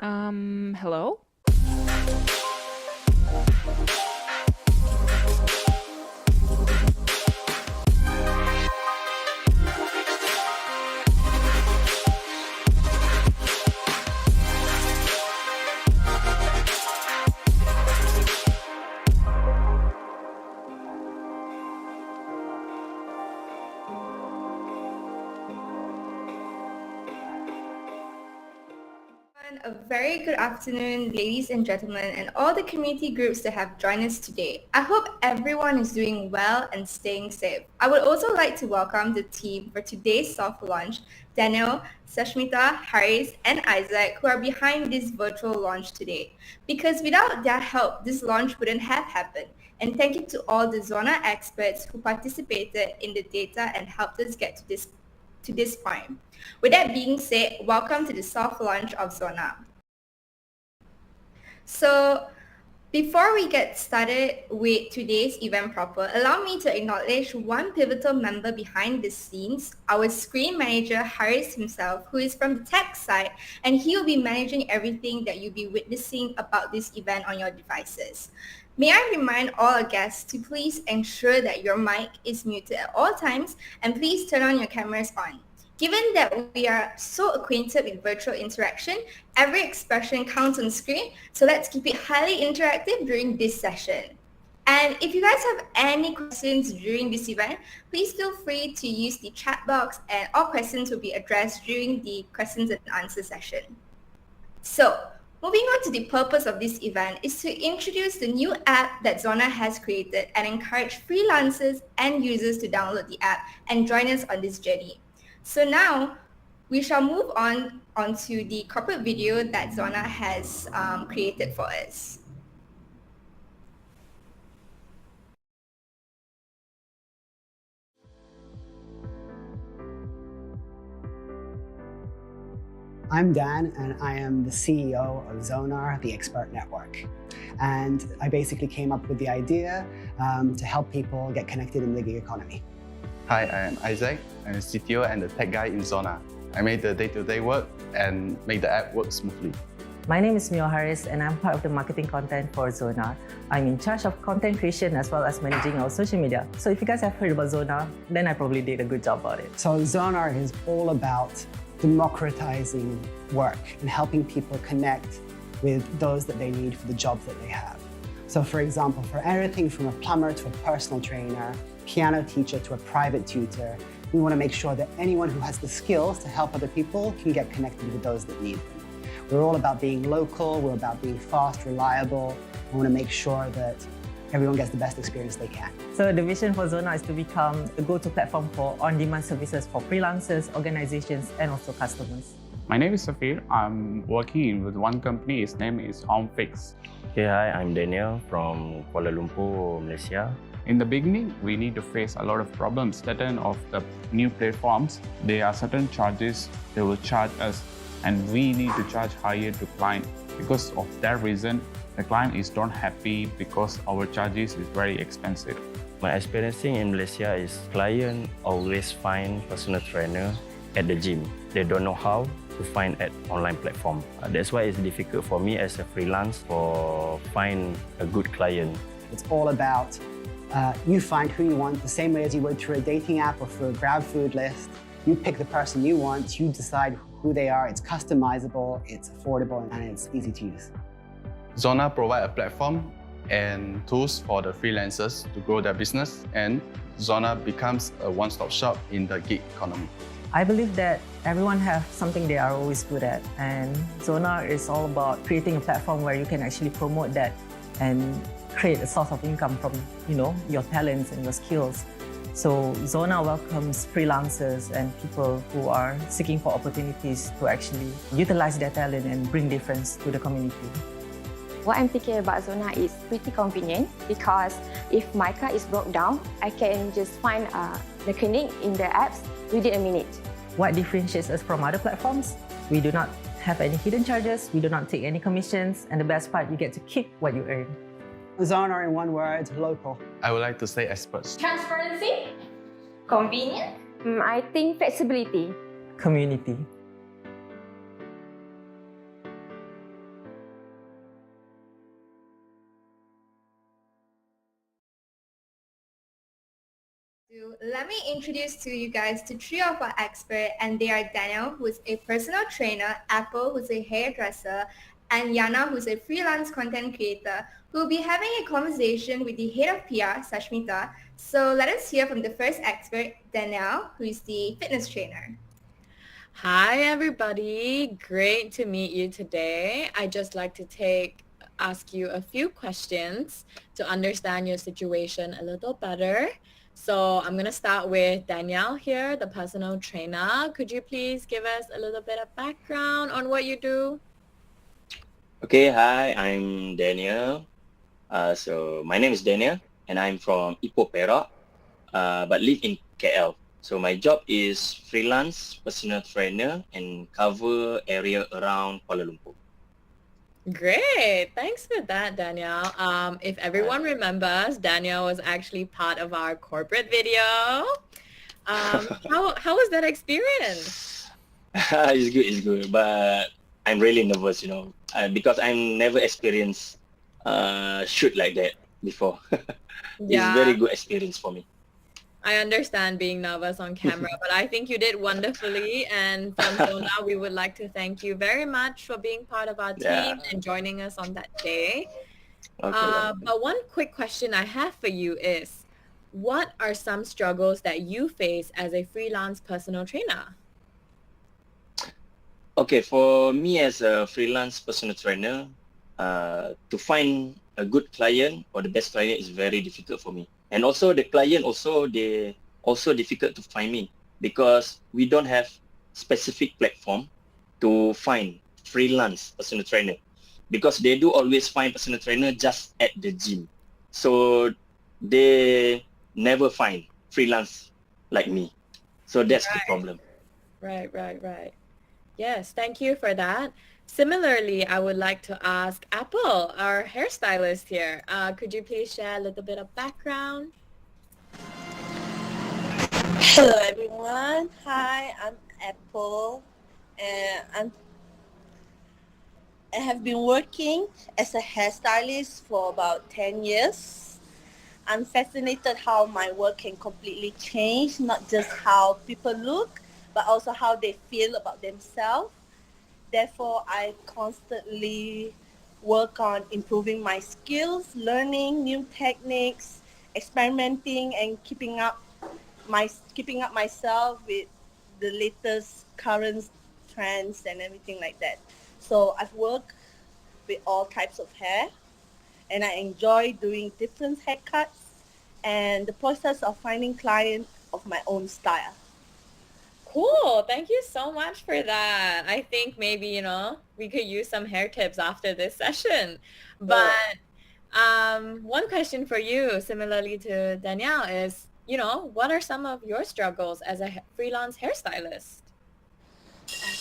Hello? A very good afternoon, ladies and gentlemen, and all the community groups that have joined us today. I hope everyone is doing well and staying safe. I would also like to welcome the team for today's soft launch, Daniel, Sashmita, Haris, and Isaac, who are behind this virtual launch today. Because without their help, this launch wouldn't have happened. And thank you to all the Zonar experts who participated in the data and helped us get to this point. With that being said, welcome to the soft launch of Zonar. So before we get started with today's event proper, allow me to acknowledge one pivotal member behind the scenes, our screen manager, Haris himself, who is from the tech side, and he will be managing everything that you'll be witnessing about this event on your devices. May I remind all our guests to please ensure that your mic is muted at all times, and please turn on your cameras on. Given that we are so acquainted with virtual interaction, every expression counts on screen, so let's keep it highly interactive during this session. And if you guys have any questions during this event, please feel free to use the chat box and all questions will be addressed during the questions and answer session. So, moving on to the purpose of this event is to introduce the new app that Zonar has created and encourage freelancers and users to download the app and join us on this journey. So now we shall move on onto the corporate video that Zonar has created for us. I'm Dan, and I am the CEO of Zonar, the Expert Network. And I basically came up with the idea to help people get connected in the gig economy. Hi, I am Isaac. I'm the CTO and the tech guy in Zonar. I made the day-to-day work and make the app work smoothly. My name is Mio Harris and I'm part of the marketing content for Zonar. I'm in charge of content creation as well as managing our social media. So if you guys have heard about Zonar, then I probably did a good job about it. So Zonar is all about democratizing work and helping people connect with those that they need for the jobs that they have. So for example, for everything from a plumber to a personal trainer, piano teacher to a private tutor, we want to make sure that anyone who has the skills to help other people can get connected with those that need them. We're all about being local, we're about being fast, reliable. We want to make sure that everyone gets the best experience they can. So the vision for Zonar is to become the go-to platform for on-demand services for freelancers, organizations, and also customers. My name is Safir. I'm working with one company. Its name is HomeFix. Okay, hi, I'm Daniel from Kuala Lumpur, Malaysia. In the beginning, we need to face a lot of problems. Certain of the new platforms, there are certain charges they will charge us, and we need to charge higher to client. Because of that reason, the client is not happy because our charges is very expensive. My experience in Malaysia is client always find personal trainer at the gym. They don't know how to find at online platform. That's why it's difficult for me as a freelance for find a good client. It's all about you find who you want the same way as you would through a dating app or through a grab food list. You pick the person you want, you decide who they are, it's customizable, it's affordable, and it's easy to use. Zonar provide a platform and tools for the freelancers to grow their business, and Zonar becomes a one-stop shop in the gig economy. I believe that everyone has something they are always good at, and Zonar is all about creating a platform where you can actually promote that and create a source of income from your talents and your skills. So Zonar welcomes freelancers and people who are seeking for opportunities to actually utilize their talent and bring difference to the community. What I'm thinking about Zonar is pretty convenient because if my car is broke down, I can just find a mechanic in the apps within a minute. What differentiates us from other platforms? We do not have any hidden charges, we do not take any commissions, and the best part, you get to keep what you earn. Zonar in one word, local. I would like to say experts. Transparency, convenient. I think flexibility. Community. introduce to you guys to three of our experts, and they are Daniel, who is a personal trainer, Apple, who's a hairdresser, and Yana, who's a freelance content creator, who will be having a conversation with the head of PR, Sashmita. So let us hear from the first expert, Danielle, who is the fitness trainer. Hi, everybody. Great to meet you today. I just like to ask you a few questions to understand your situation a little better. So I'm going to start with Danielle here, the personal trainer. Could you please give us a little bit of background on what you do? Okay, hi, I'm Daniel. So my name is Daniel, and I'm from Ipoh, Perak, but live in KL. So my job is freelance personal trainer and cover area around Kuala Lumpur. Great. Thanks for that, Danielle. If everyone remembers, Danielle was actually part of our corporate video. How was that experience? It's good, but I'm really nervous, because I've never experienced shoot like that before. It's very good experience for me. I understand being nervous on camera, but I think you did wonderfully. And from Zonar, we would like to thank you very much for being part of our team and joining us on that day. Okay. But one quick question I have for you is, what are some struggles that you face as a freelance personal trainer? Okay, for me as a freelance personal trainer, to find a good client or the best client is very difficult for me. And also the client they also difficult to find me because we don't have specific platform to find freelance personal trainer because they do always find personal trainer just at the gym. So they never find freelance like me. So that's the problem. Right. Yes, thank you for that. Similarly, I would like to ask Apple, our hairstylist here. Could you please share a little bit of background? Hello everyone. Hi, I'm Apple, and I have been working as a hairstylist for about 10 years. I'm fascinated how my work can completely change, not just how people look, but also how they feel about themselves. Therefore, I constantly work on improving my skills, learning new techniques, experimenting, and keeping up myself with the latest current trends and everything like that. So I've worked with all types of hair, and I enjoy doing different haircuts and the process of finding clients of my own style. Cool. Thank you so much for that. I think maybe, we could use some hair tips after this session. But one question for you, similarly to Danielle, is, what are some of your struggles as a freelance hairstylist?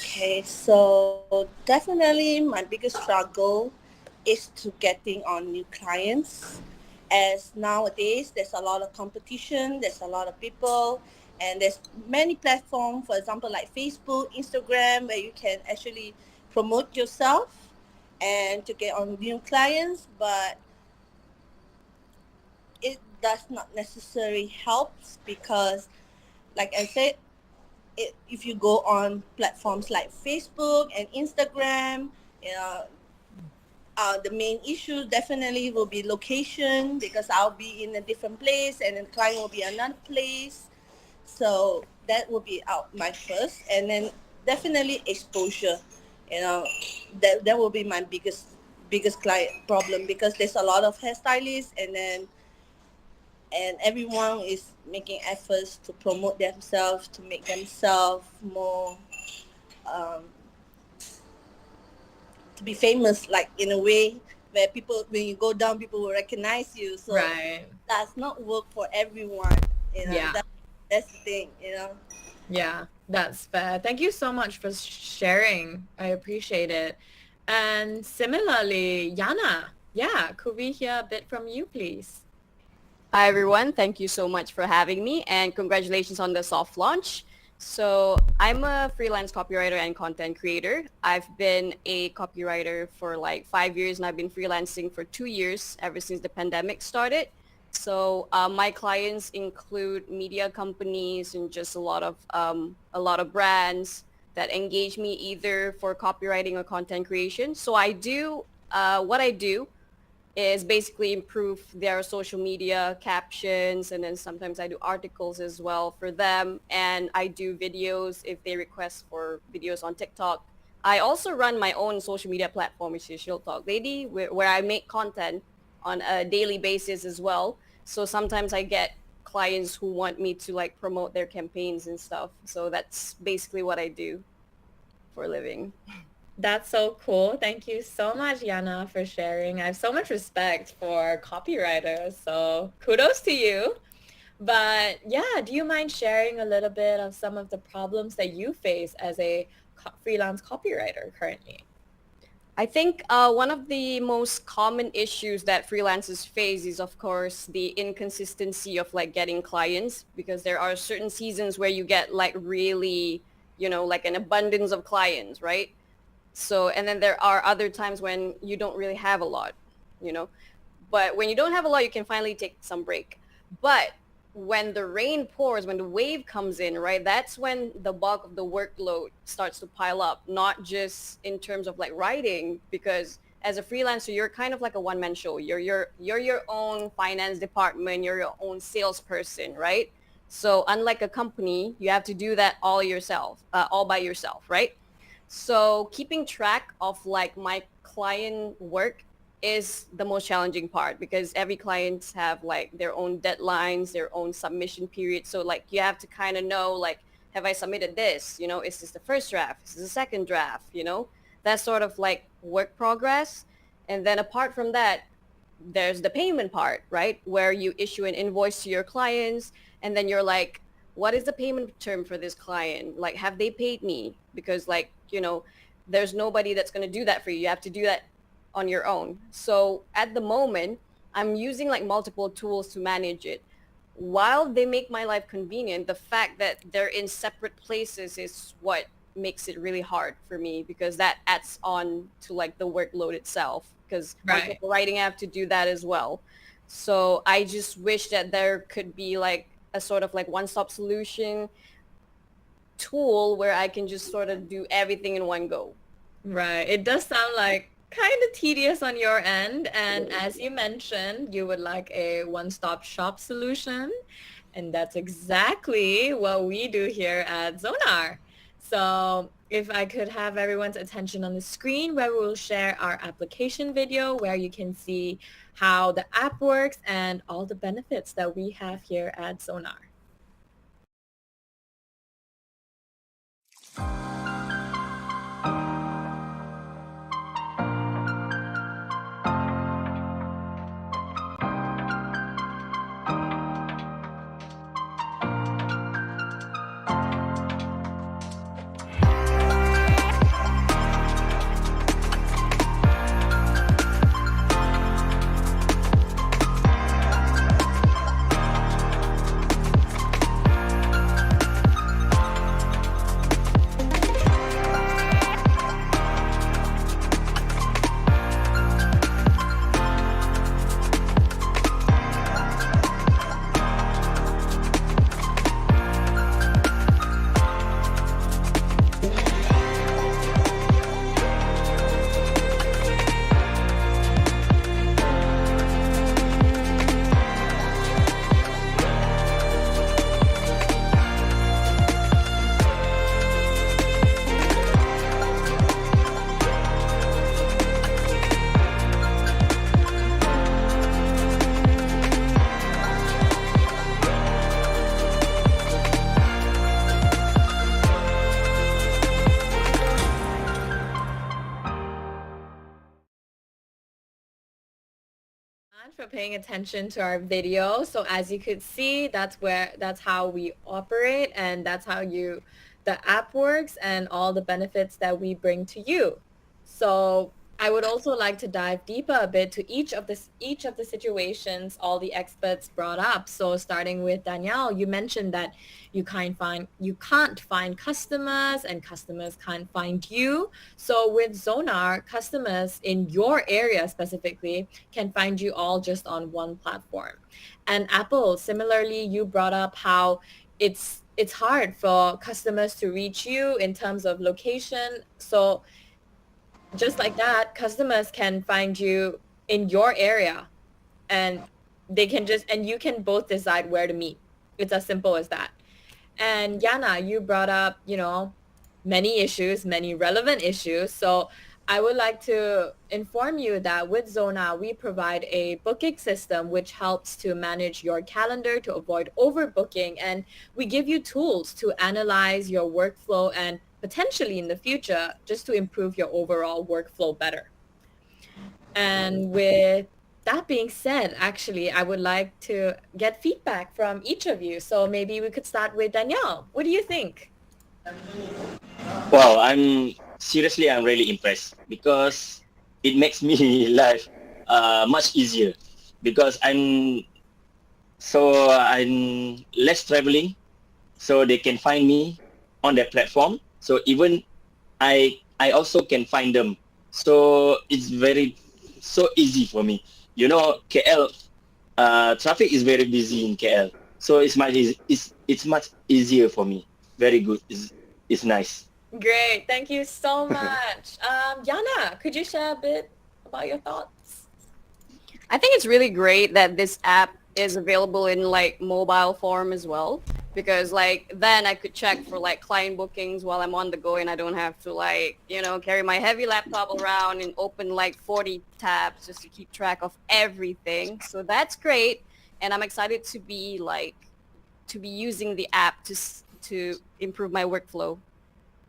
Okay, so definitely my biggest struggle is to getting on new clients, as nowadays there's a lot of competition, there's a lot of people, and there's many platforms, for example, like Facebook, Instagram, where you can actually promote yourself and to get on new clients, but it does not necessarily help because, like I said, if you go on platforms like Facebook and Instagram, the main issue definitely will be location because I'll be in a different place and the client will be another place. So that will be my first, and then definitely exposure. That will be my biggest client problem because there's a lot of hairstylists, and everyone is making efforts to promote themselves, to make themselves more to be famous, like in a way where people, when you go down, people will recognize you. So that's not work for everyone. That's the thing, Yeah, that's fair. Thank you so much for sharing. I appreciate it. And similarly, Yana, could we hear a bit from you, please? Hi, everyone. Thank you so much for having me, and congratulations on the soft launch. So I'm a freelance copywriter and content creator. I've been a copywriter for like 5 years, and I've been freelancing for 2 years, ever since the pandemic started. So my clients include media companies and just a lot of brands that engage me either for copywriting or content creation. So I do what I do is basically improve their social media captions, and then sometimes I do articles as well for them, and I do videos if they request for videos on TikTok. I also run my own social media platform, which is She'll Talk Lady, where I make content on a daily basis as well. So sometimes I get clients who want me to like promote their campaigns and stuff. So that's basically what I do for a living. That's so cool. Thank you so much, Yana, for sharing. I have so much respect for copywriters, so kudos to you. But yeah, do you mind sharing a little bit of some of the problems that you face as a freelance copywriter currently? I think one of the most common issues that freelancers face is, of course, the inconsistency of like getting clients, because there are certain seasons where you get like really, like an abundance of clients, right? So, and then there are other times when you don't really have a lot, you know. But when you don't have a lot, you can finally take some break. But when the rain pours, when the wave comes in, right, that's when the bulk of the workload starts to pile up, not just in terms of like writing, because as a freelancer, you're kind of like a one-man show. You're your own finance department, you're your own salesperson, right? So unlike a company, you have to do that all yourself, all by yourself, right? So keeping track of like my client work is the most challenging part, because every clients have like their own deadlines, their own submission period. So like you have to kind of know like, have I submitted this? Is this the first draft? Is this the second draft? That sort of like work progress. And then apart from that, there's the payment part, right? Where you issue an invoice to your clients, and then you're like, what is the payment term for this client? Like, have they paid me? Because like, there's nobody that's going to do that for you. You have to do that on your own. So at the moment, I'm using like multiple tools to manage it. While they make my life convenient, the fact that they're in separate places is what makes it really hard for me, because that adds on to like the workload itself, because on top Right. of writing, I have to do that as well. So I just wish that there could be like a sort of like one-stop solution tool where I can just sort of do everything in one go. Right. It does sound like kind of tedious on your end. And as you mentioned, you would like a one-stop shop solution. And that's exactly what we do here at Zonar. So if I could have everyone's attention on the screen, where we will share our application video where you can see how the app works and all the benefits that we have here at Zonar. For paying attention to our video. So as you could see, that's how we operate, and that's how the app works and all the benefits that we bring to you. So I would also like to dive deeper a bit to each of the situations all the experts brought up. So starting with Danielle, you mentioned that you can't find customers and customers can't find you. So with Zonar, customers in your area specifically can find you all just on one platform. And Apple, similarly, you brought up how it's hard for customers to reach you in terms of location. So just like that, customers can find you in your area and you can both decide where to meet. It's as simple as that. And Yana, you brought up, many issues, many relevant issues. So I would like to inform you that with Zona, we provide a booking system which helps to manage your calendar to avoid overbooking. And we give you tools to analyze your workflow and potentially in the future, just to improve your overall workflow better. And with that being said, actually, I would like to get feedback from each of you. So maybe we could start with Danielle. What do you think? Wow, I'm really impressed because it makes me life much easier because I'm less traveling, so they can find me on their platform. So even I also can find them. So it's so easy for me. KL traffic is very busy in KL, so it's much easier for me. Very good. It's nice. Great. Thank you so much. Yana, could you share a bit about your thoughts? I think it's really great that this app is available in like mobile form as well, because like then I could check for like client bookings while I'm on the go and I don't have to like, carry my heavy laptop around and open like 40 tabs just to keep track of everything. So that's great. And I'm excited to be using the app to improve my workflow.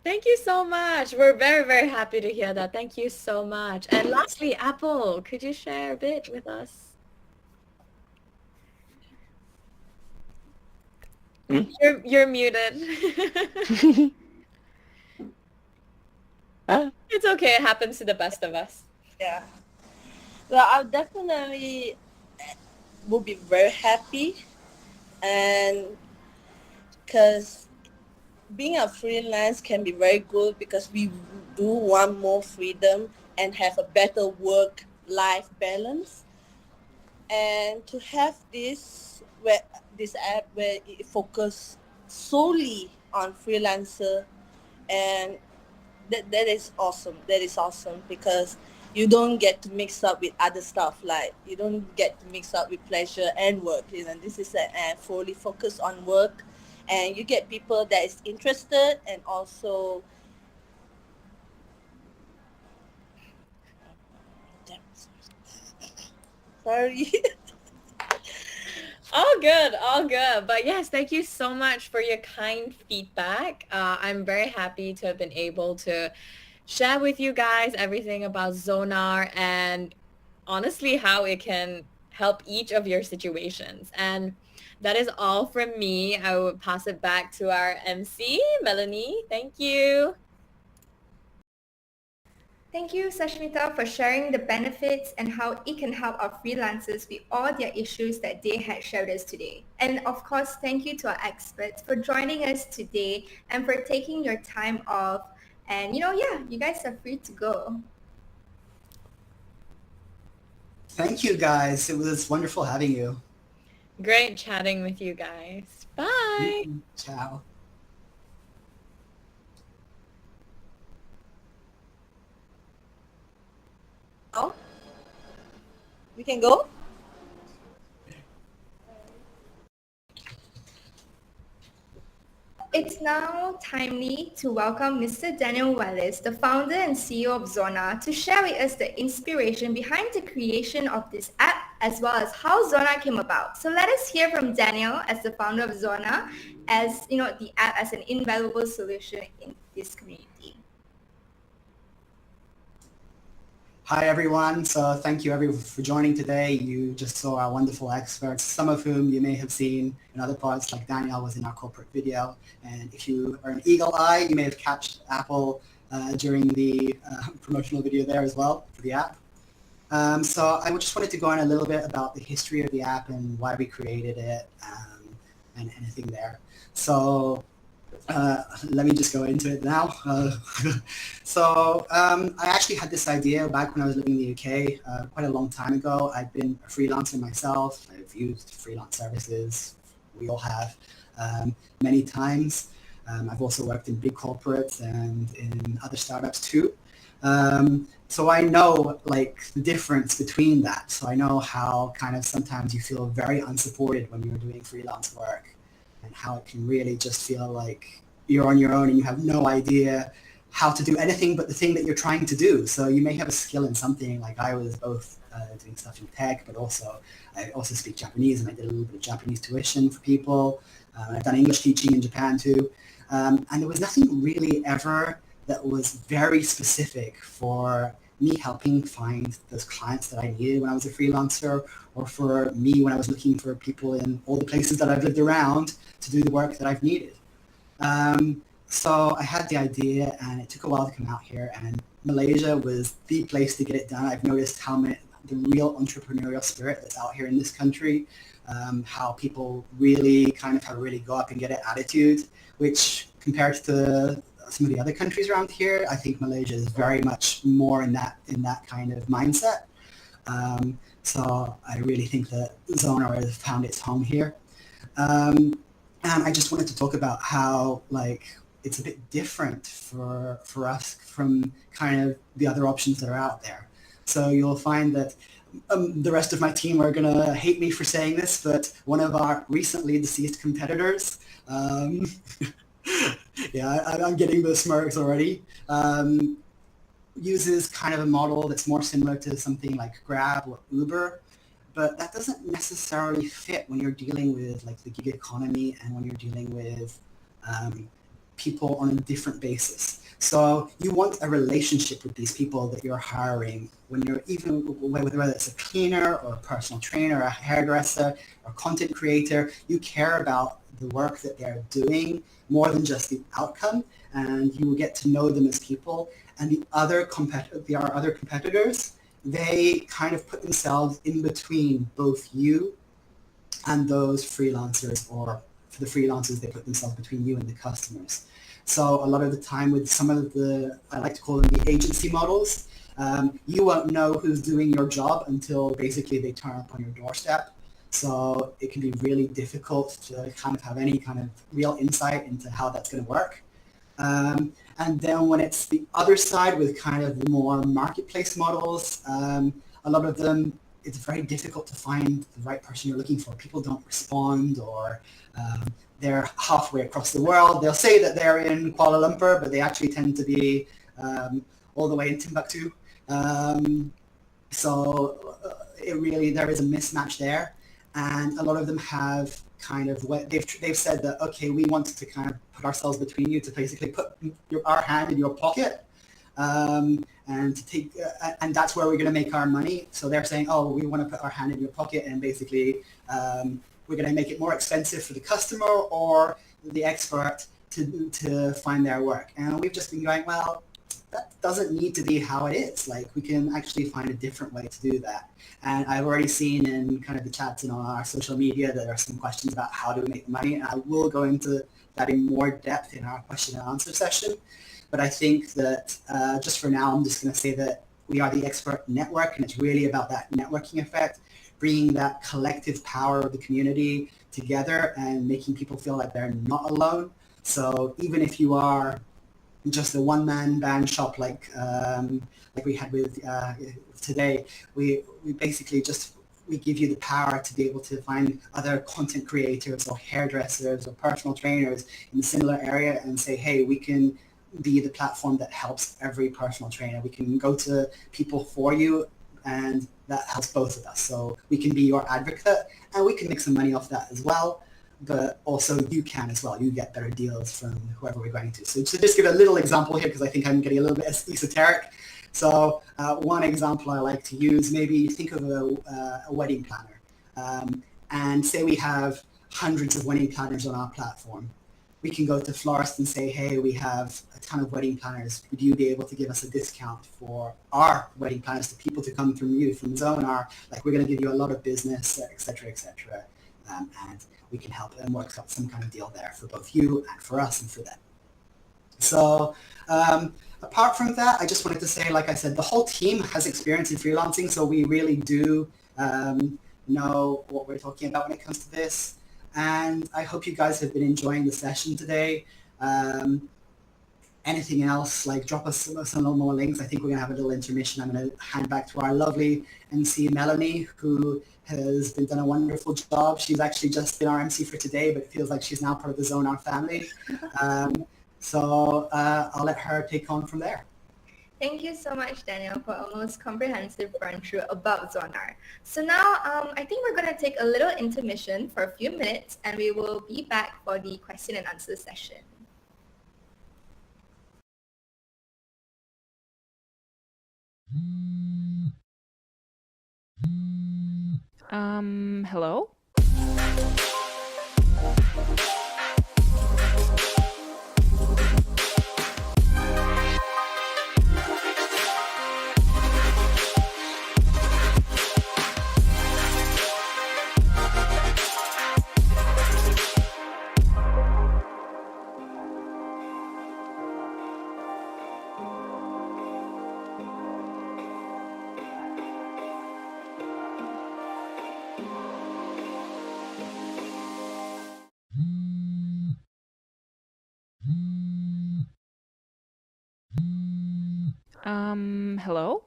Thank you so much. We're very, very happy to hear that. Thank you so much. And lastly, Apple, could you share a bit with us? You're muted. It's okay. It happens to the best of us. Yeah. Well, I definitely will be very happy, and because being a freelance can be very good because we do want more freedom and have a better work-life balance. And to have this app where it focuses solely on freelancer, and that is awesome. That is awesome because you don't get to mix up with other stuff. Like you don't get to mix up with pleasure and work. This is an app fully focused on work, and you get people that is interested and also. Sorry. All good, all good. But yes, thank you so much for your kind feedback. I'm very happy to have been able to share with you guys everything about Zonar and honestly how it can help each of your situations. And that is all from me. I will pass it back to our MC, Melanie. Thank you. Thank you, Sashmita, for sharing the benefits and how it can help our freelancers with all their issues that they had shared us today. And of course, thank you to our experts for joining us today and for taking your time off. And you guys are free to go. Thank you, guys. It was wonderful having you. Great chatting with you guys. Bye. Ciao. Oh, we can go? It's now timely to welcome Mr. Daniel Wallace, the founder and CEO of Zonar, to share with us the inspiration behind the creation of this app, as well as how Zonar came about. So let us hear from Daniel as the founder of Zonar, as the app as an invaluable solution in this community. Hi, everyone. So thank you, everyone, for joining today. You just saw our wonderful experts, some of whom you may have seen in other parts, like Danielle was in our corporate video. And if you are an eagle eye, you may have catched Apple during the promotional video there as well for the app. So I just wanted to go on a little bit about the history of the app and why we created it and anything there. So let me just go into it now. So I actually had this idea back when I was living in the UK quite a long time ago. I've been a freelancer myself. I've used freelance services. We all have many times. I've also worked in big corporates and in other startups too. So I know like the difference between that. So I know how kind of sometimes you feel very unsupported when you're doing freelance work, and how it can really just feel like you're on your own and you have no idea how to do anything but the thing that you're trying to do. So you may have a skill in something, like I was both doing stuff in tech, but I also speak Japanese, and I did a little bit of Japanese tuition for people. I've done English teaching in Japan too. And there was nothing really ever that was very specific for me helping find those clients that I needed when I was a freelancer, or for me when I was looking for people in all the places that I've lived around to do the work that I've needed. So I had the idea, and it took a while to come out here, and Malaysia was the place to get it done. I've noticed how the real entrepreneurial spirit that's out here in this country, how people really kind of have a really go up and get it attitude, which compared to some of the other countries around here, I think Malaysia is very much more in that kind of mindset. So I really think that Zonar has found its home here. And I just wanted to talk about how it's a bit different for us from kind of the other options that are out there. So you'll find that the rest of my team are going to hate me for saying this, but one of our recently deceased competitors, yeah, I'm getting the smirks already, uses kind of a model that's more similar to something like Grab or Uber, but that doesn't necessarily fit when you're dealing with like the gig economy and when you're dealing with people on a different basis. So you want a relationship with these people that you're hiring when you're even, whether it's a cleaner or a personal trainer, a hairdresser, or content creator, you care about the work that they're doing more than just the outcome, and you will get to know them as people. And the other competitors, they kind of put themselves in between both you and those freelancers, or for the freelancers, they put themselves between you and the customers. So a lot of the time with some of the, I like to call them the agency models, you won't know who's doing your job until basically they turn up on your doorstep. So it can be really difficult to kind of have any kind of real insight into how that's going to work. And then when it's the other side with kind of the more marketplace models, a lot of them, it's very difficult to find the right person you're looking for. People don't respond, or they're halfway across the world. They'll say that they're in Kuala Lumpur, but they actually tend to be all the way in Timbuktu. So there is a mismatch there. And a lot of them have kind of, they've said that, okay, we want to kind of put ourselves between you to basically put our hand in your pocket, and to take, and that's where we're going to make our money. So they're saying, oh, we want to put our hand in your pocket, and basically we're going to make it more expensive for the customer or the expert to find their work. And we've just been going, well, that doesn't need to be how it is. Like, we can actually find a different way to do that. And I've already seen in kind of the chats and on our social media that there are some questions about how do we make money. And I will go into that in more depth in our question and answer session. But I think that just for now, I'm just going to say that we are the expert network, and it's really about that networking effect, bringing that collective power of the community together and making people feel like they're not alone. So even if you are just a one-man band shop like we had with today, we basically we give you the power to be able to find other content creators or hairdressers or personal trainers in a similar area and say, hey, we can be the platform that helps every personal trainer. We can go to people for you, and that helps both of us. So we can be your advocate, and we can make some money off that as well. But also you can as well. You get better deals from whoever we're going to. So just give a little example here, because I think I'm getting a little bit esoteric. So one example I like to use, maybe think of a wedding planner. And say we have hundreds of wedding planners on our platform. we can go to florists and say, hey, we have a ton of wedding planners. Would you be able to give us a discount for our wedding planners, to people to come from you, from Zonar? Like, we're going to give you a lot of business, et cetera, et cetera. And we can help and work out some kind of deal there for both you and for us and for them. So apart from that, I just wanted to say, like I said, the whole team has experience in freelancing, so we really do know what we're talking about when it comes to this. And I hope you guys have been enjoying the session today. Anything else, like drop us some more links. I think we're going to have a little intermission. I'm going to hand back to our lovely MC Melanie, who has been done a wonderful job. She's actually just been our MC for today, but it feels like she's now part of the Zonar family. So I'll let her take on from there. Thank you so much, Daniel, for a most comprehensive run-through about Zonar. So now I think we're going to take a little intermission for a few minutes, and we will be back for the question and answer session. Hello? Hello?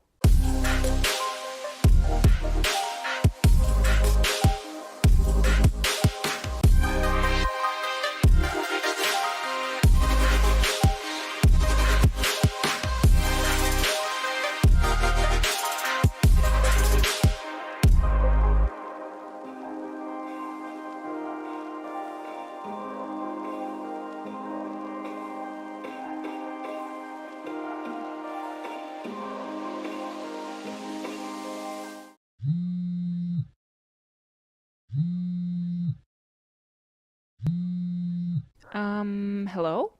Hello?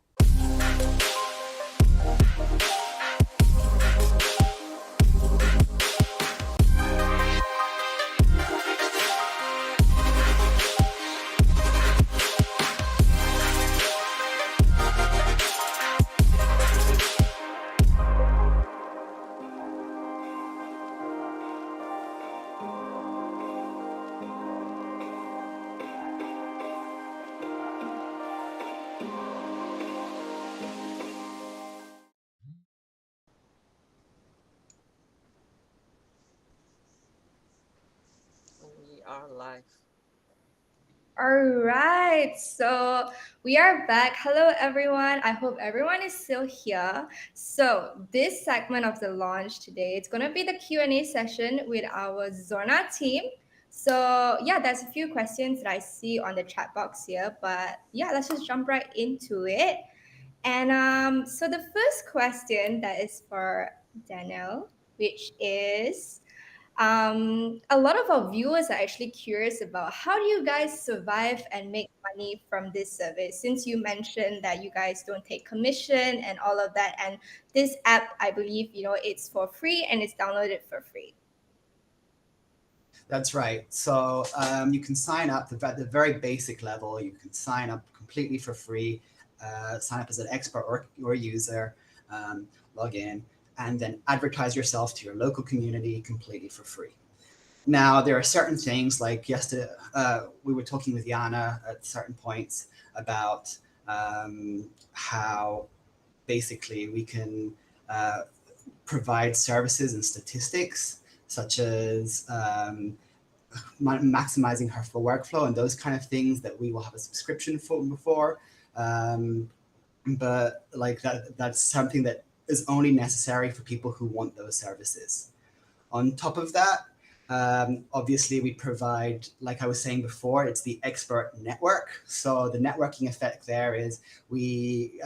We are live. All right, so we are back. Hello, everyone. I hope everyone is still here. So this segment of the launch today, it's going to be the Q&A session with our Zona team. So yeah, there's a few questions that I see on the chat box here, but yeah, let's just jump right into it. And so the first question that is for Danielle, which is, a lot of our viewers are actually curious about how do you guys survive and make money from this service, since you mentioned that you guys don't take commission and all of that, and this app, I believe, it's for free and it's downloaded for free. That's right. So you can sign up at the very basic level. You can sign up completely for free, sign up as an expert or user, log in, and then advertise yourself to your local community completely for free. Now, there are certain things, like yesterday, we were talking with Yana at certain points about how basically we can provide services and statistics, such as maximizing her flow workflow and those kind of things that we will have a subscription for before. But like that's something that is only necessary for people who want those services. On top of that, obviously we provide, like I was saying before, it's the expert network. So the networking effect there is we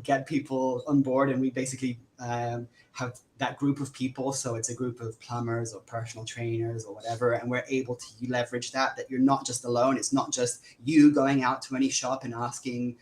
get people on board, and we basically have that group of people. So it's a group of plumbers or personal trainers or whatever, and we're able to leverage that you're not just alone. It's not just you going out to any shop and asking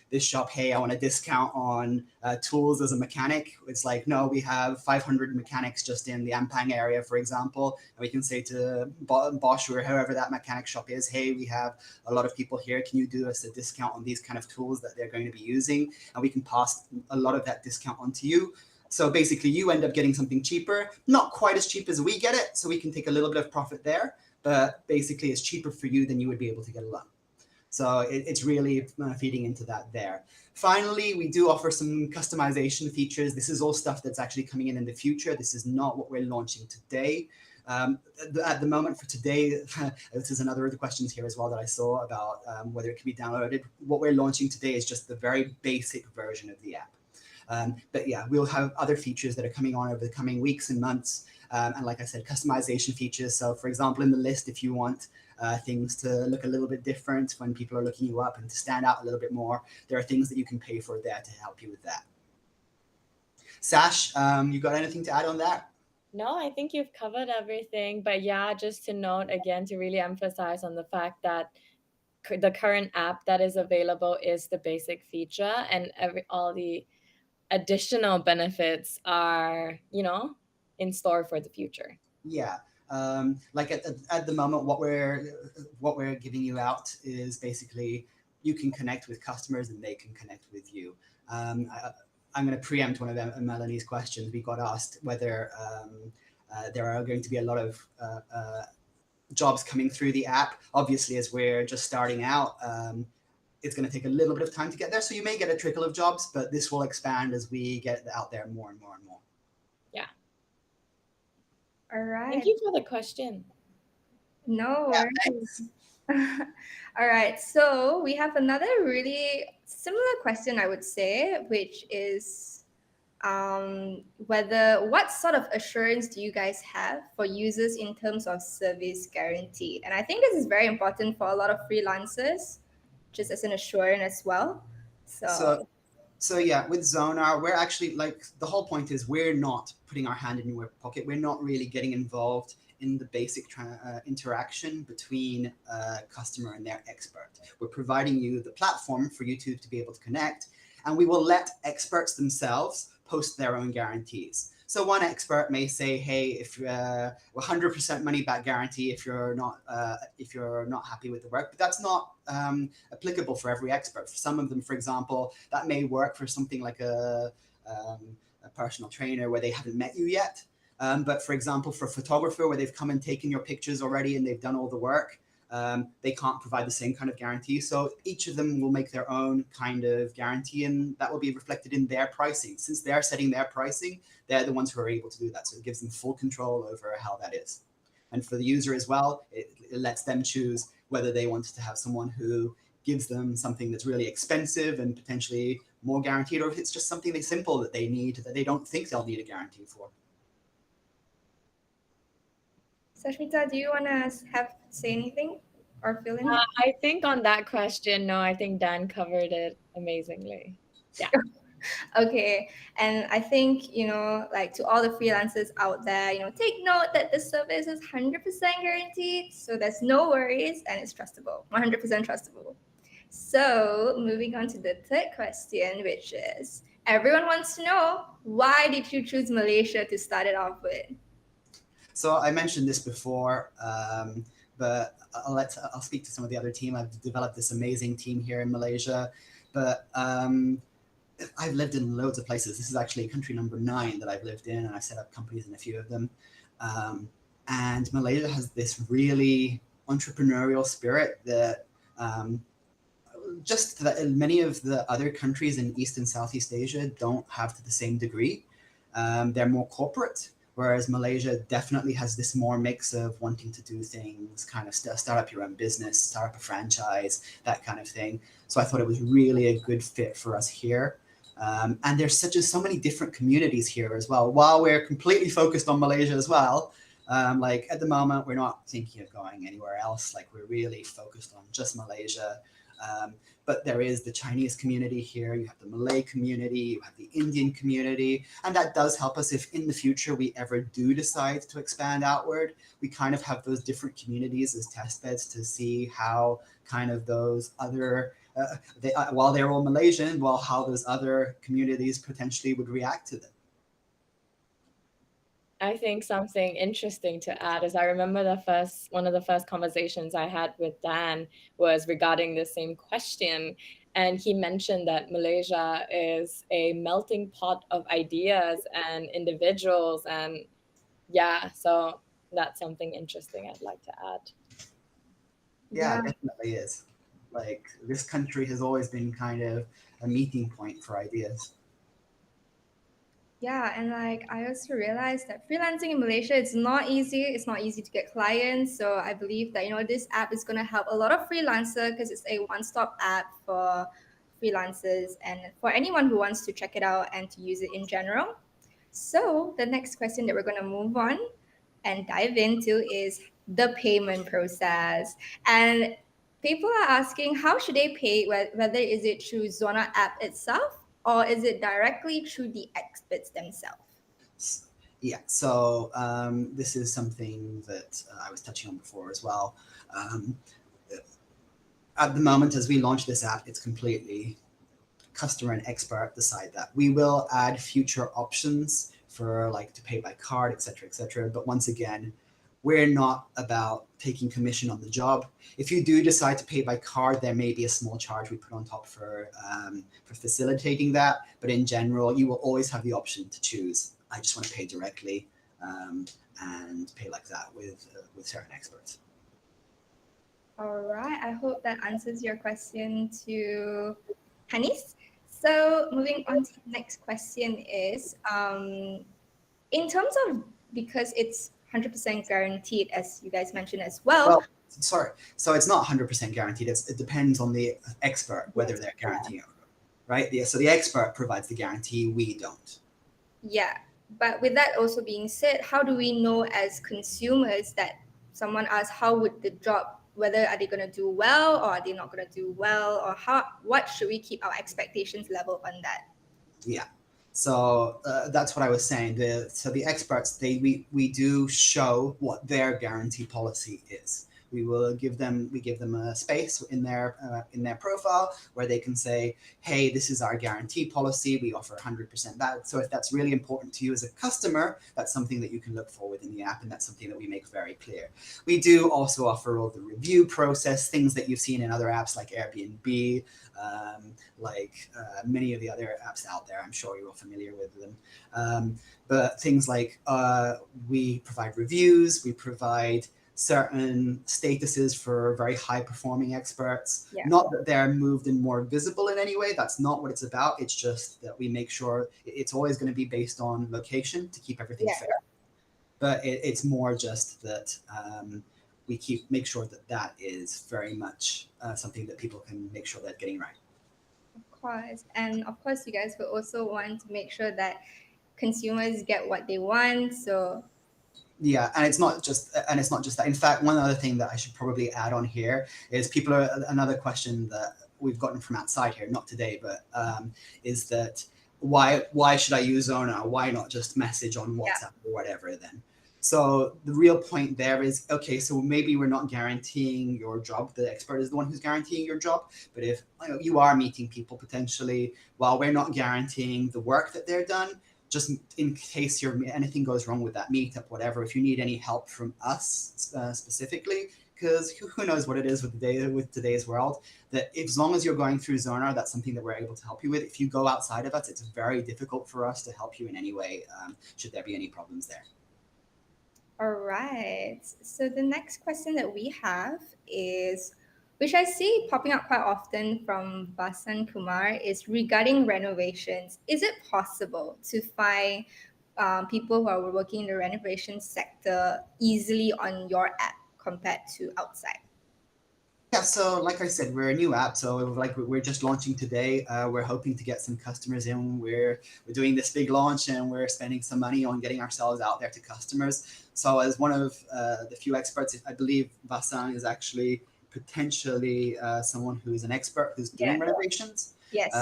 this shop, hey, I want a discount on tools as a mechanic. It's like, no, we have 500 mechanics just in the Ampang area, for example, and we can say to Bosch or whoever that mechanic shop is, hey, we have a lot of people here. Can you do us a discount on these kind of tools that they're going to be using? And we can pass a lot of that discount on to you. So basically you end up getting something cheaper, not quite as cheap as we get it, so we can take a little bit of profit there, but basically it's cheaper for you than you would be able to get alone. So it's really feeding into that there. Finally, we do offer some customization features. This is all stuff that's actually coming in the future. This is not what we're launching today. At the moment for today, this is another of the questions here as well that I saw about whether it can be downloaded. What we're launching today is just the very basic version of the app. But yeah, we'll have other features that are coming on over the coming weeks and months. And like I said, customization features. So for example, in the list, if you want things to look a little bit different when people are looking you up and to stand out a little bit more, there are things that you can pay for there to help you with that. Sash, you got anything to add on that? No, I think you've covered everything. But yeah, just to note again, to really emphasize on the fact that the current app that is available is the basic feature, and all the additional benefits are, in store for the future. Yeah. Like at the moment, what we're giving you out is basically you can connect with customers and they can connect with you. I'm going to preempt one of Melanie's questions. We got asked whether there are going to be a lot of jobs coming through the app. Obviously, as we're just starting out, it's going to take a little bit of time to get there. So you may get a trickle of jobs, but this will expand as we get out there more and more and more. Yeah. All right. Thank you for the question. No worries. All right. So we have another really similar question, I would say, which is what sort of assurance do you guys have for users in terms of service guarantee? And I think this is very important for a lot of freelancers, just as an assurance as well. So yeah, with Zonar, we're actually, like, the whole point is we're not putting our hand in your pocket. We're not really getting involved in the basic interaction between a customer and their expert. We're providing you the platform for you to be able to connect, and we will let experts themselves post their own guarantees. So one expert may say, hey, if 100% money back guarantee if you're not happy with the work, but that's not applicable for every expert. For some of them, for example, that may work for something like a personal trainer where they haven't met you yet. But for example, for a photographer where they've come and taken your pictures already and they've done all the work, they can't provide the same kind of guarantee. So each of them will make their own kind of guarantee, and that will be reflected in their pricing. Since they're setting their pricing, they're the ones who are able to do that. So it gives them full control over how that is. And for the user as well, it lets them choose whether they want to have someone who gives them something that's really expensive and potentially more guaranteed, or if it's just something simple that they need that they don't think they'll need a guarantee for. Sashmita, do you want to say anything or fill in? I think on that question, no, I think Dan covered it amazingly. Yeah. Okay. And I think, like to all the freelancers out there, take note that the service is 100% guaranteed. So there's no worries and it's trustable, 100% trustable. So moving on to the third question, which is everyone wants to know, why did you choose Malaysia to start it off with? So I mentioned this before, but I'll speak to some of the other team. I've developed this amazing team here in Malaysia, but I've lived in loads of places. This is actually country number 9 that I've lived in, and I've set up companies in a few of them. And Malaysia has this really entrepreneurial spirit that just that many of the other countries in East and Southeast Asia don't have to the same degree. They're more corporate. Whereas Malaysia definitely has this more mix of wanting to do things, kind of start up your own business, start up a franchise, that kind of thing. So I thought it was really a good fit for us here. And there's so many different communities here as well. While we're completely focused on Malaysia as well, like at the moment, we're not thinking of going anywhere else. Like we're really focused on just Malaysia. But there is the Chinese community here, you have the Malay community, you have the Indian community, and that does help us if in the future we ever do decide to expand outward. We kind of have those different communities as test beds to see how kind of those other, while they're all Malaysian, well, how those other communities potentially would react to them. I think something interesting to add is I remember one of the first conversations I had with Dan was regarding the same question. And he mentioned that Malaysia is a melting pot of ideas and individuals. And yeah, so that's something interesting I'd like to add. Yeah, it definitely is. Like, this country has always been kind of a meeting point for ideas. Yeah, and like I also realized that freelancing in Malaysia it's not easy. It's not easy to get clients. So I believe that this app is gonna help a lot of freelancer because it's a one-stop app for freelancers and for anyone who wants to check it out and to use it in general. So the next question that we're gonna move on and dive into is the payment process. And people are asking how should they pay, whether is it through Zonar app itself or is it directly through the experts themselves? Yeah, so this is something that I was touching on before as well. At the moment, as we launch this app, it's completely customer and expert decide that. We will add future options for like to pay by card, etc., etc. But once again, we're not about taking commission on the job. If you do decide to pay by card, there may be a small charge we put on top for facilitating that. But in general, you will always have the option to choose. I just want to pay directly and pay like that with certain experts. All right. I hope that answers your question to Hanis. So moving on to the next question is, in terms of, because it's 100% guaranteed, as you guys mentioned as well. Sorry. So it's not 100% guaranteed. It depends on the expert, whether they're guaranteeing it, right? So the expert provides the guarantee, we don't. Yeah. But with that also being said, how do we know as consumers that someone asks how would the job, whether are they going to do well or are they not going to do well, or what should we keep our expectations level on that? Yeah. So that's what I was saying. So the experts, we do show what their guarantee policy is. We give them a space in their profile where they can say, hey, this is our guarantee policy. We offer 100% that. So if that's really important to you as a customer, that's something that you can look for within the app, and that's something that we make very clear. We do also offer all the review process, things that you've seen in other apps like Airbnb, many of the other apps out there. I'm sure you're all familiar with them. But things like we provide reviews, we provide certain statuses for very high performing experts. Yeah. Not that they're moved and more visible in any way. That's not what it's about. It's just that we make sure it's always going to be based on location to keep everything fair. But it's more just that we make sure that is very much something that people can make sure they're getting right. Of course. And of course, you guys will also want to make sure that consumers get what they want. So yeah, and it's not just that. In fact, one other thing that I should probably add on here is another question that we've gotten from outside here, not today, but is that why should I use Zonar? Why not just message on WhatsApp or whatever then? So the real point there is, okay, so maybe we're not guaranteeing your job. The expert is the one who's guaranteeing your job. But if you are meeting people potentially, while we're not guaranteeing the work that they're done, just in case anything goes wrong with that meetup, whatever, if you need any help from us specifically, because who knows what it is with today's world, that as long as you're going through Zonar, that's something that we're able to help you with. If you go outside of us, it's very difficult for us to help you in any way, should there be any problems there. All right. So the next question that we have is, which I see popping up quite often from Vasan Kumar, is regarding renovations. Is it possible to find people who are working in the renovation sector easily on your app compared to outside? Yeah, so like I said, we're a new app, so we're just launching today. We're hoping to get some customers in. We're doing this big launch, and we're spending some money on getting ourselves out there to customers. So as one of the few experts, I believe Vasan is actually potentially someone who is an expert who's doing renovations. Yes.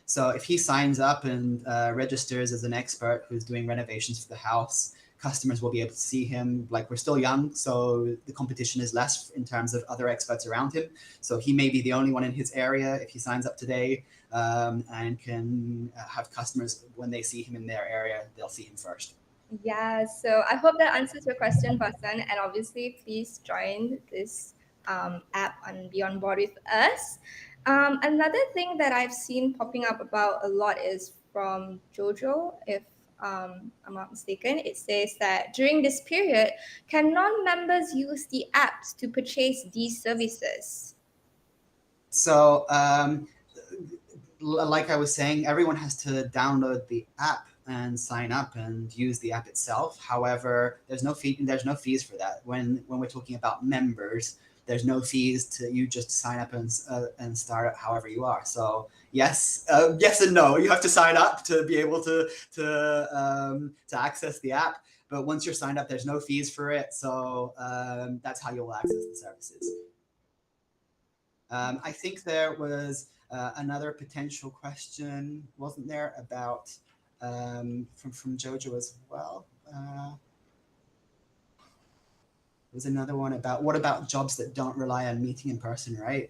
So if he signs up and registers as an expert who's doing renovations for the house, customers will be able to see him. Like, we're still young, so the competition is less in terms of other experts around him. So he may be the only one in his area if he signs up today, and can have customers, when they see him in their area, they'll see him first. Yeah, so I hope that answers your question, Vasan. And obviously, please join this app and be on board with us. Another thing that I've seen popping up about a lot is from Jojo, if I'm not mistaken. It says that during this period, can non-members use the apps to purchase these services? So like I was saying, everyone has to download the app and sign up and use the app itself. However, there's no fees for that. When we're talking about members, there's no fees to you just sign up and start it however you are. So yes and no. You have to sign up to be able to access the app. But once you're signed up, there's no fees for it. So that's how you'll access the services. I think there was another potential question, wasn't there, about from Jojo as well. There was another one about what about jobs that don't rely on meeting in person, right?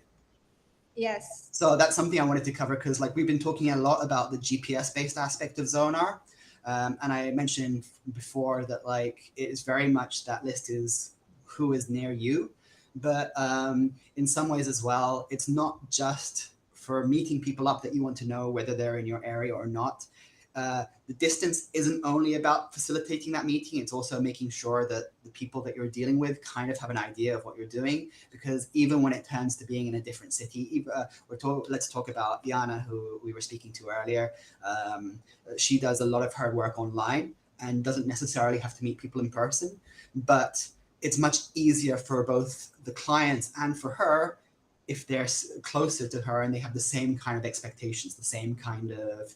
Yes. So that's something I wanted to cover because, like, we've been talking a lot about the GPS-based aspect of Zonar, and I mentioned before that, like, it is very much that list is who is near you. But in some ways as well, it's not just for meeting people up that you want to know whether they're in your area or not. The distance isn't only about facilitating that meeting, it's also making sure that the people that you're dealing with kind of have an idea of what you're doing, because even when it turns to being in a different city, let's talk about Diana, who we were speaking to earlier. She does a lot of her work online and doesn't necessarily have to meet people in person, but it's much easier for both the clients and for her if they're closer to her and they have the same kind of expectations, the same kind of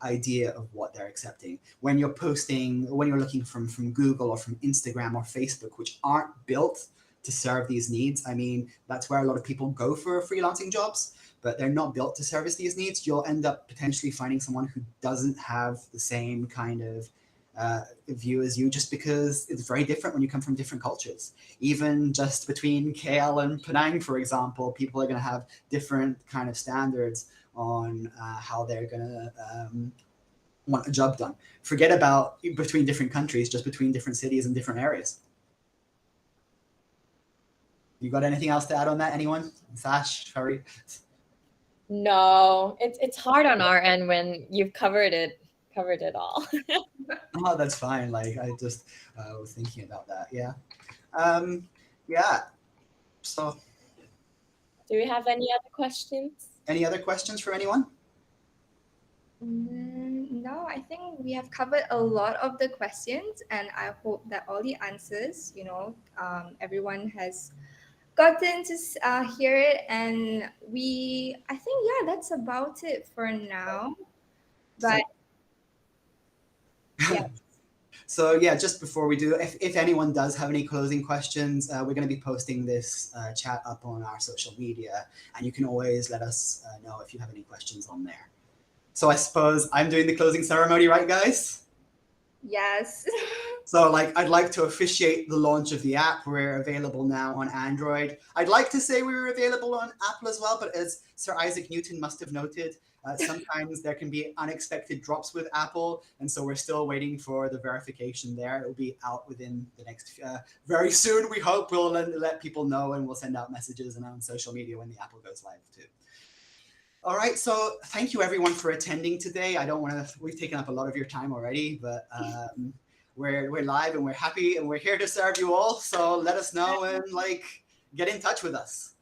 idea of what they're accepting. When you're looking from Google or from Instagram or Facebook, which aren't built to serve these needs, I mean, that's where a lot of people go for freelancing jobs, but they're not built to service these needs. You'll end up potentially finding someone who doesn't have the same kind of view as you, just because it's very different when you come from different cultures. Even just between KL and Penang, for example, people are going to have different kind of standards on how they're going to want a job done. Forget about between different countries, just between different cities and different areas. You got anything else to add on that, anyone? Sash, Harry? No, it's hard on our end when you've covered it all. Oh, that's fine. Like, I just was thinking about that. Yeah. Yeah. So, do we have any other questions? Any other questions for anyone? No, I think we have covered a lot of the questions, and I hope that all the answers, everyone has gotten to hear it. And I think, yeah, that's about it for now. But yeah. So yeah, just before we do, if anyone does have any closing questions, we're going to be posting this chat up on our social media, and you can always let us know if you have any questions on there. So I suppose I'm doing the closing ceremony, right, guys? Yes. So I'd like to officiate the launch of the app. We're available now on Android. I'd like to say we were available on Apple as well, but as Sir Isaac Newton must have noted, sometimes there can be unexpected drops with Apple, and so we're still waiting for the verification there. It'll be out within the next, very soon, we hope. We'll let people know, and we'll send out messages and on social media when the Apple goes live too. All right, so thank you everyone for attending today. We've taken up a lot of your time already, but we're live and we're happy and we're here to serve you all. So let us know and get in touch with us.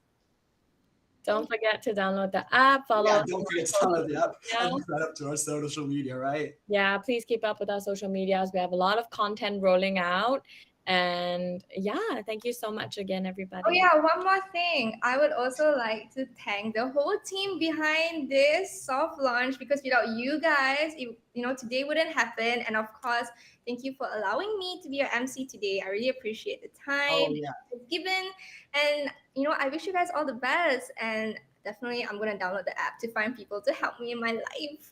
Don't forget to download the app, follow us. Don't forget to download the app and sign up to our social media, right? Yeah, please keep up with our social medias. We have a lot of content rolling out. And yeah, thank you so much again, everybody. Oh yeah, one more thing. I would also like to thank the whole team behind this soft launch, because without you guys, today wouldn't happen. And of course, thank you for allowing me to be your MC today. I really appreciate the time it's given. And I wish you guys all the best. And definitely I'm gonna download the app to find people to help me in my life.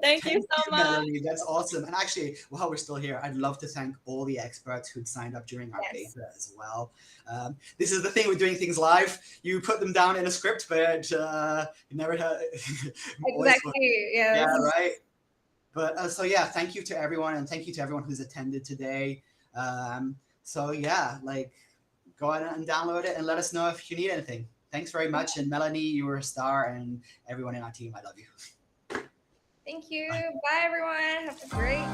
Thank you so much. Melanie, that's awesome. And actually, while we're still here, I'd love to thank all the experts who'd signed up during our beta as well. This is the thing with doing things live. You put them down in a script, but you never have... Exactly, yeah, right? But so yeah, thank you to everyone, and thank you to everyone who's attended today. So yeah, go ahead and download it and let us know if you need anything. Thanks very much. And Melanie, you were a star, and everyone in our team, I love you. Thank you. Bye everyone. Have a great